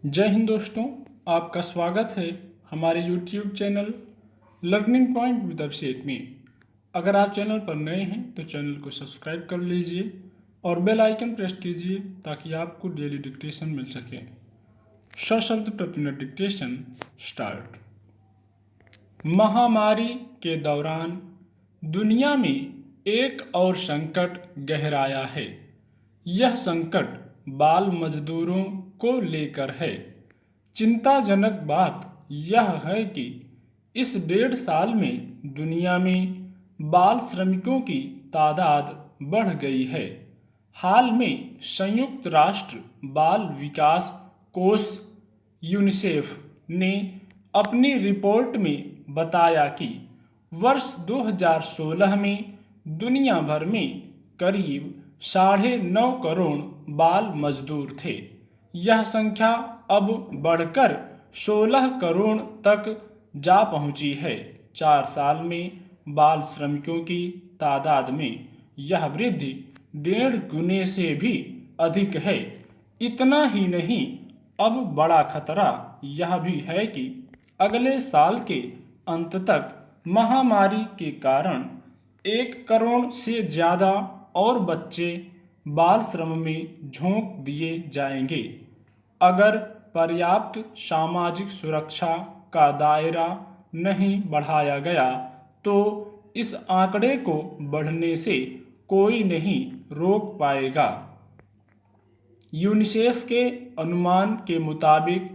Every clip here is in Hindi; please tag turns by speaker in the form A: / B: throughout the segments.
A: जय हिंद दोस्तों, आपका स्वागत है हमारे YouTube channel learning point with Abhishek में। अगर आप चैनल पर नए हैं तो चैनल को सब्सक्राइब कर लीजिए और बेल आइकन प्रेस कीजिए ताकि आपको डेली डिक्टेशन मिल सके। 100 शब्द प्रति मिनट डिक्टेशन स्टार्ट। महामारी के दौरान दुनिया में एक और संकट गहराया है। यह संकट बाल मजदूरों को लेकर है। चिंताजनक बात यह है कि इस 1.5 साल में दुनिया में बाल श्रमिकों की तादाद बढ़ गई है। हाल में संयुक्त राष्ट्र बाल विकास कोष यूनिसेफ ने अपनी रिपोर्ट में बताया कि वर्ष 2016 में दुनिया भर में करीब 9.5 करोड़ बाल मजदूर थे। यह संख्या अब बढ़कर 16 करोड़ तक जा पहुंची है। 4 साल में बाल श्रमिकों की तादाद में यह वृद्धि 1.5 गुने से भी अधिक है। इतना ही नहीं, अब बड़ा खतरा यह भी है कि अगले साल के अंत तक महामारी के कारण 1 करोड़ से ज़्यादा और बच्चे बाल श्रम में झोंक दिए जाएंगे। अगर पर्याप्त सामाजिक सुरक्षा का दायरा नहीं बढ़ाया गया तो इस आंकड़े को बढ़ने से कोई नहीं रोक पाएगा। यूनिसेफ के अनुमान के मुताबिक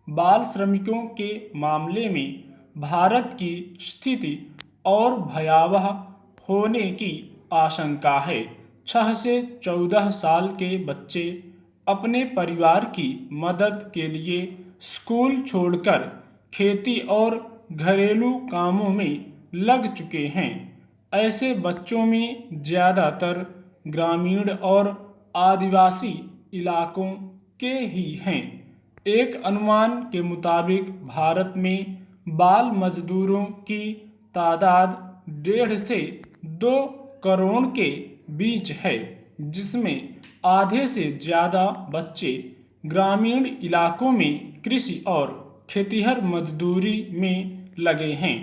A: बाल श्रमिकों के मामले में भारत की स्थिति और भयावह होने की आशंका है। 6 से 14 साल के बच्चे अपने परिवार की मदद के लिए स्कूल छोड़कर खेती और घरेलू कामों में लग चुके हैं। ऐसे बच्चों में ज़्यादातर ग्रामीण और आदिवासी इलाकों के ही हैं। एक अनुमान के मुताबिक भारत में बाल मजदूरों की तादाद 1.5 से 2 करोड़ के बीच है, जिसमें आधे से ज़्यादा बच्चे ग्रामीण इलाकों में कृषि और खेतिहर मजदूरी में लगे हैं।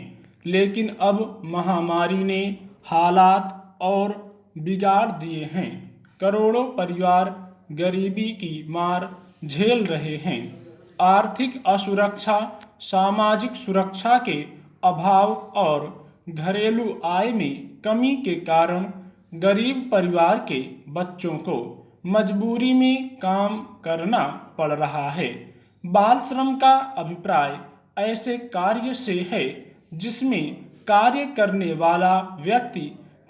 A: लेकिन अब महामारी ने हालात और बिगाड़ दिए हैं। करोड़ों परिवार गरीबी की मार झेल रहे हैं। आर्थिक असुरक्षा, सामाजिक सुरक्षा के अभाव और घरेलू आय में कमी के कारण गरीब परिवार के बच्चों को मजबूरी में काम करना पड़ रहा है। बाल श्रम का अभिप्राय ऐसे कार्य से है जिसमें कार्य करने वाला व्यक्ति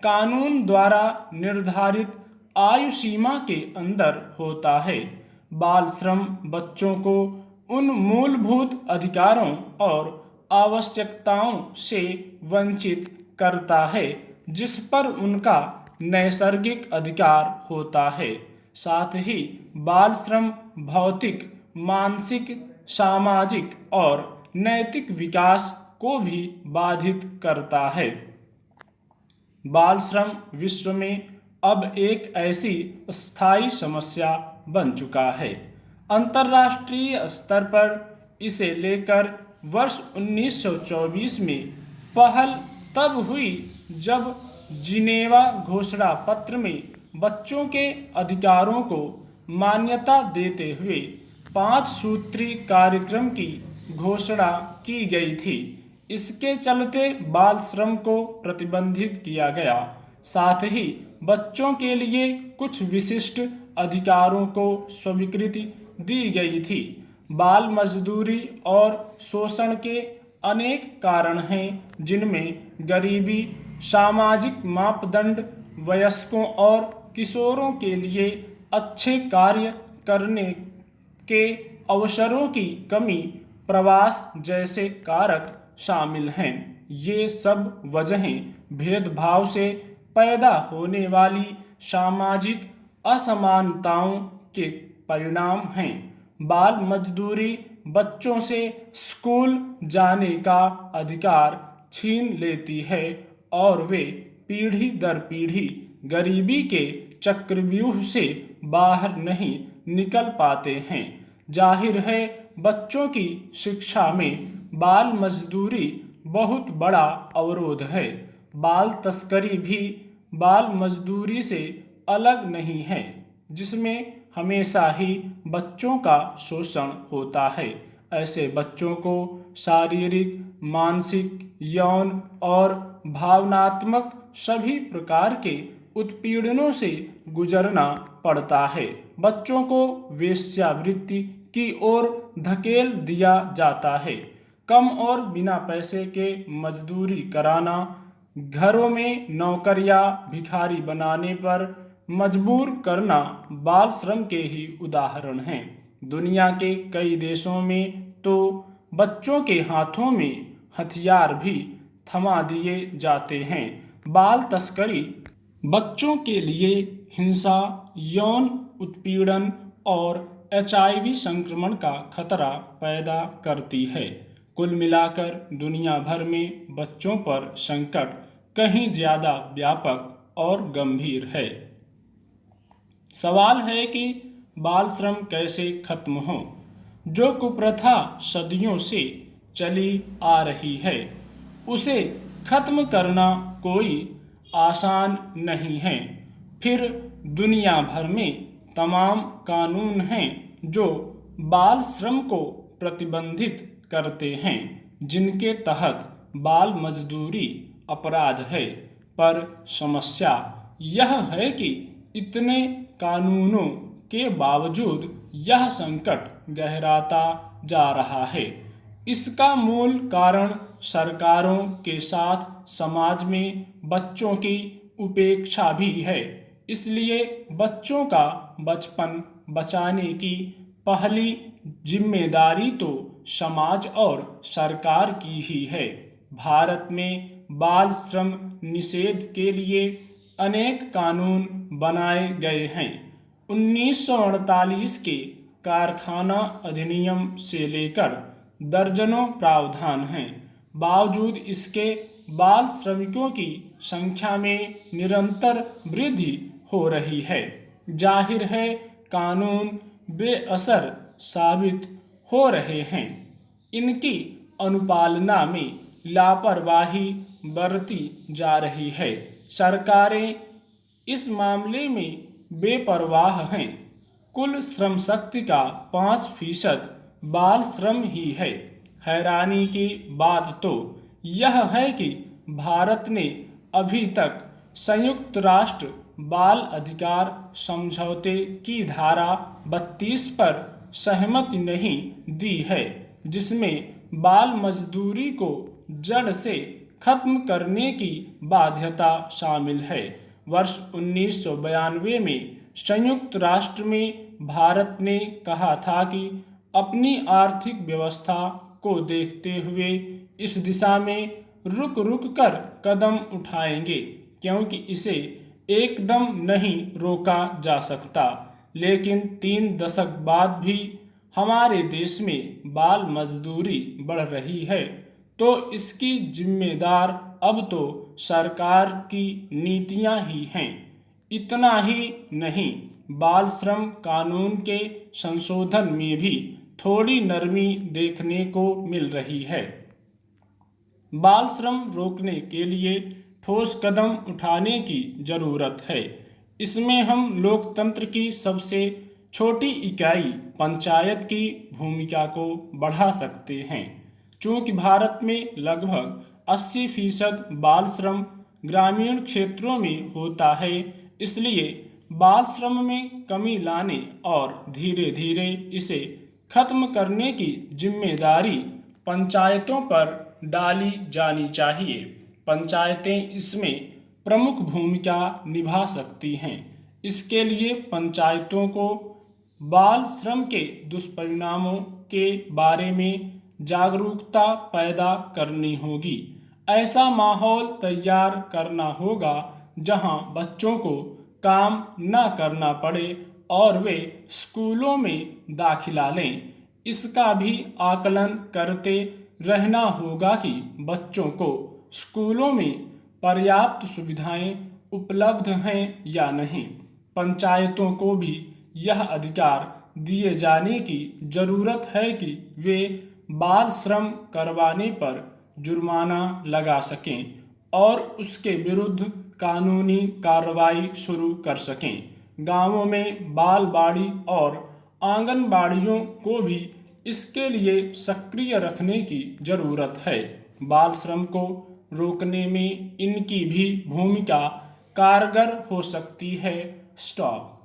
A: कानून द्वारा निर्धारित आयु सीमा के अंदर होता है। बाल श्रम बच्चों को उन मूलभूत अधिकारों और आवश्यकताओं से वंचित करता है जिस पर उनका नैसर्गिक अधिकार होता है। साथ ही बाल श्रम भौतिक, मानसिक, सामाजिक और नैतिक विकास को भी बाधित करता है। बाल श्रम विश्व में अब एक ऐसी स्थायी समस्या बन चुका है। अंतर्राष्ट्रीय स्तर पर इसे लेकर वर्ष 1924 में पहल तब हुई जब जिनेवा घोषणा पत्र में बच्चों के अधिकारों को मान्यता देते हुए 5 सूत्री कार्यक्रम की घोषणा की गई थी। इसके चलते बाल श्रम को प्रतिबंधित किया गया। साथ ही बच्चों के लिए कुछ विशिष्ट अधिकारों को स्वीकृति दी गई थी। बाल मजदूरी और शोषण के अनेक कारण हैं, जिनमें गरीबी, सामाजिक मापदंड, वयस्कों और किशोरों के लिए अच्छे कार्य करने के अवसरों की कमी, प्रवास जैसे कारक शामिल हैं। ये सब वजहें भेदभाव से पैदा होने वाली सामाजिक असमानताओं के परिणाम हैं। बाल मजदूरी बच्चों से स्कूल जाने का अधिकार छीन लेती है और वे पीढ़ी दर पीढ़ी गरीबी के चक्रव्यूह से बाहर नहीं निकल पाते हैं। जाहिर है बच्चों की शिक्षा में बाल मजदूरी बहुत बड़ा अवरोध है। बाल तस्करी भी बाल मजदूरी से अलग नहीं है, जिसमें हमेशा ही बच्चों का शोषण होता है। ऐसे बच्चों को शारीरिक, मानसिक, यौन और भावनात्मक सभी प्रकार के उत्पीड़नों से गुजरना पड़ता है। बच्चों को वेश्यावृत्ति की ओर धकेल दिया जाता है। कम और बिना पैसे के मजदूरी कराना, घरों में नौकरियां भिखारी बनाने पर मजबूर करना बाल श्रम के ही उदाहरण हैं। दुनिया के कई देशों में तो बच्चों के हाथों में हथियार भी थमा दिए जाते हैं। बाल तस्करी बच्चों के लिए हिंसा, यौन उत्पीड़न और HIV संक्रमण का खतरा पैदा करती है। कुल मिलाकर दुनिया भर में बच्चों पर संकट कहीं ज़्यादा व्यापक और गंभीर है। सवाल है कि बाल श्रम कैसे खत्म हो। जो कुप्रथा सदियों से चली आ रही है, उसे खत्म करना कोई आसान नहीं है। फिर दुनिया भर में तमाम कानून हैं जो बाल श्रम को प्रतिबंधित करते हैं, जिनके तहत बाल मजदूरी अपराध है। पर समस्या यह है कि इतने कानूनों के बावजूद यह संकट गहराता जा रहा है। इसका मूल कारण सरकारों के साथ समाज में बच्चों की उपेक्षा भी है। इसलिए बच्चों का बचपन बचाने की पहली जिम्मेदारी तो समाज और सरकार की ही है। भारत में बाल श्रम निषेध के लिए अनेक कानून बनाए गए हैं। 1948 के कारखाना अधिनियम से लेकर दर्जनों प्रावधान हैं। बावजूद इसके बाल श्रमिकों की संख्या में निरंतर वृद्धि हो रही है। जाहिर है कानून बेअसर साबित हो रहे हैं। इनकी अनुपालना में लापरवाही बरती जा रही है। सरकारें इस मामले में बेपरवाह हैं। कुल श्रम शक्ति का 5% बाल श्रम ही है। हैरानी की बात तो यह है कि भारत ने अभी तक संयुक्त राष्ट्र बाल अधिकार समझौते की धारा 32 पर सहमति नहीं दी है, जिसमें बाल मजदूरी को जड़ से खत्म करने की बाध्यता शामिल है। वर्ष 1992 में संयुक्त राष्ट्र में भारत ने कहा था कि अपनी आर्थिक व्यवस्था को देखते हुए इस दिशा में रुक रुक कर कदम उठाएंगे, क्योंकि इसे एकदम नहीं रोका जा सकता। लेकिन 3 दशक बाद भी हमारे देश में बाल मजदूरी बढ़ रही है, तो इसकी जिम्मेदार अब तो सरकार की नीतियां ही हैं। इतना ही नहीं, बाल श्रम कानून के संशोधन में भी थोड़ी नरमी देखने को मिल रही है। बाल श्रम रोकने के लिए ठोस कदम उठाने की जरूरत है। इसमें हम लोकतंत्र की सबसे छोटी इकाई पंचायत की भूमिका को बढ़ा सकते हैं। चूँकि भारत में लगभग 80% बाल श्रम ग्रामीण क्षेत्रों में होता है, इसलिए बाल श्रम में कमी लाने और धीरे धीरे इसे खत्म करने की जिम्मेदारी पंचायतों पर डाली जानी चाहिए। पंचायतें इसमें प्रमुख भूमिका निभा सकती हैं। इसके लिए पंचायतों को बाल श्रम के दुष्परिणामों के बारे में जागरूकता पैदा करनी होगी। ऐसा माहौल तैयार करना होगा जहां बच्चों को काम न करना पड़े और वे स्कूलों में दाखिला लें। इसका भी आकलन करते रहना होगा कि बच्चों को स्कूलों में पर्याप्त सुविधाएं उपलब्ध हैं या नहीं। पंचायतों को भी यह अधिकार दिए जाने की जरूरत है कि वे बाल श्रम करवाने पर जुर्माना लगा सकें और उसके विरुद्ध कानूनी कार्रवाई शुरू कर सकें। गांवों में बाल बाड़ी और आंगनबाड़ियों को भी इसके लिए सक्रिय रखने की जरूरत है। बाल श्रम को रोकने में इनकी भी भूमिका कारगर हो सकती है। स्टॉप।